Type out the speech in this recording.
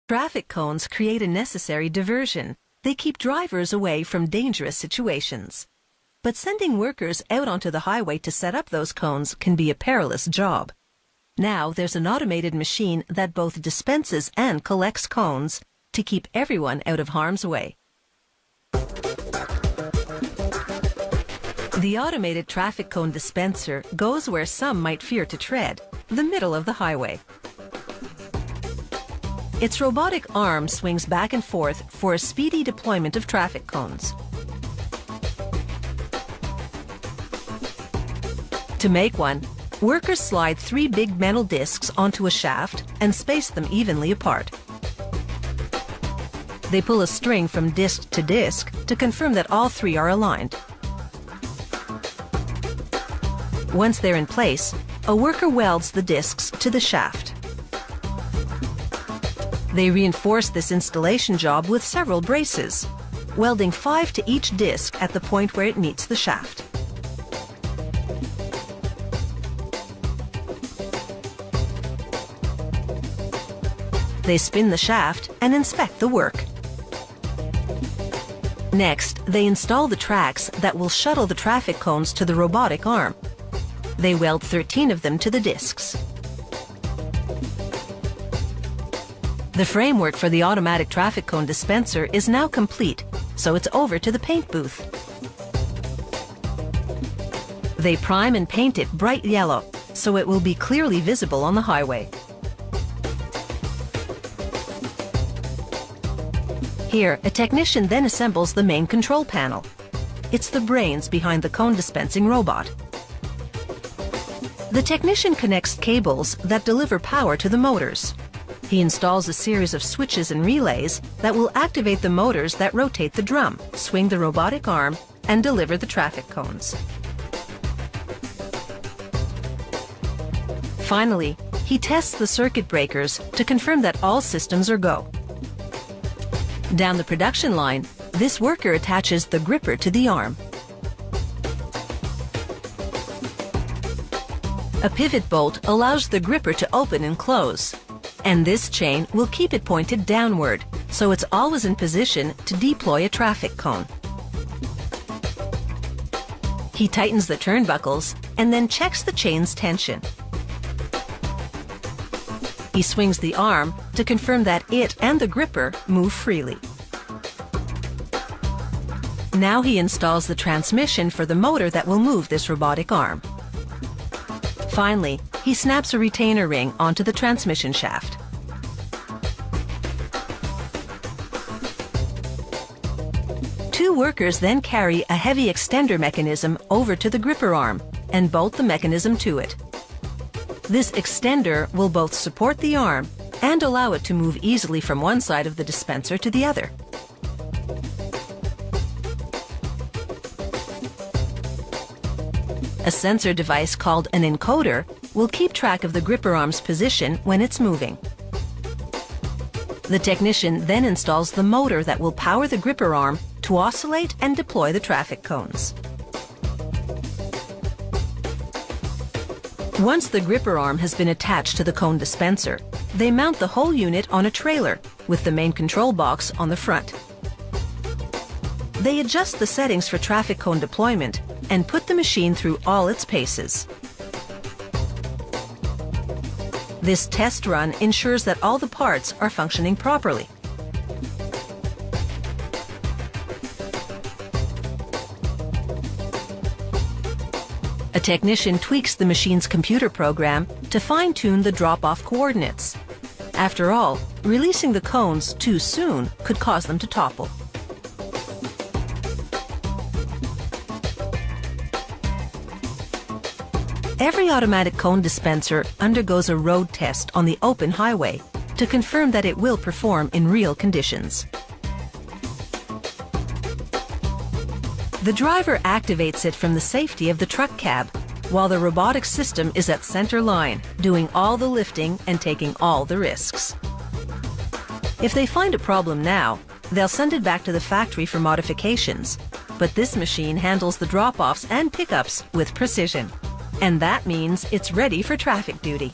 Traffic cones create a necessary diversion. They keep drivers away from dangerous situations. But sending workers out onto the highway to set up those cones can be a perilous job. Now there's an automated machine that both dispenses and collects cones to keep everyone out of harm's way. The automated traffic cone dispenser goes where some might fear to tread, the middle of the highway. Its robotic arm swings back and forth for a speedy deployment of traffic cones. To make one, workers slide 3 big metal discs onto a shaft and space them evenly apart. They pull a string from disc to disc to confirm that all 3 are aligned. Once they're in place, a worker welds the discs to the shaft. They reinforce this installation job with several braces, welding 5 to each disc at the point where it meets the shaft. They spin the shaft and inspect the work. Next, they install the tracks that will shuttle the traffic cones to the robotic arm. They weld 13 of them to the discs. The framework for the automatic traffic cone dispenser is now complete, so it's over to the paint booth. They prime and paint it bright yellow, so it will be clearly visible on the highway. Here, a technician then assembles the main control panel. It's the brains behind the cone dispensing robot. The technician connects cables that deliver power to the motors. He installs a series of switches and relays that will activate the motors that rotate the drum, swing the robotic arm, and deliver the traffic cones. Finally, he tests the circuit breakers to confirm that all systems are go. Down the production line, this worker attaches the gripper to the arm. A pivot bolt allows the gripper to open and close, and this chain will keep it pointed downward, so it's always in position to deploy a traffic cone. He tightens the turnbuckles and then checks the chain's tension. He swings the arm to confirm that it and the gripper move freely. Now he installs the transmission for the motor that will move this robotic arm. Finally, he snaps a retainer ring onto the transmission shaft. Two workers then carry a heavy extender mechanism over to the gripper arm and bolt the mechanism to it. This extender will both support the arm and allow it to move easily from one side of the dispenser to the other. A sensor device called an encoder will keep track of the gripper arm's position when it's moving. The technician then installs the motor that will power the gripper arm to oscillate and deploy the traffic cones. Once the gripper arm has been attached to the cone dispenser, they mount the whole unit on a trailer with the main control box on the front. They adjust the settings for traffic cone deployment and put the machine through all its paces. This test run ensures that all the parts are functioning properly. A technician tweaks the machine's computer program to fine-tune the drop-off coordinates. After all, releasing the cones too soon could cause them to topple. Every automatic cone dispenser undergoes a road test on the open highway to confirm that it will perform in real conditions. The driver activates it from the safety of the truck cab, while the robotic system is at center line, doing all the lifting and taking all the risks. If they find a problem now, they'll send it back to the factory for modifications, but this machine handles the drop-offs and pickups with precision. And that means it's ready for traffic duty.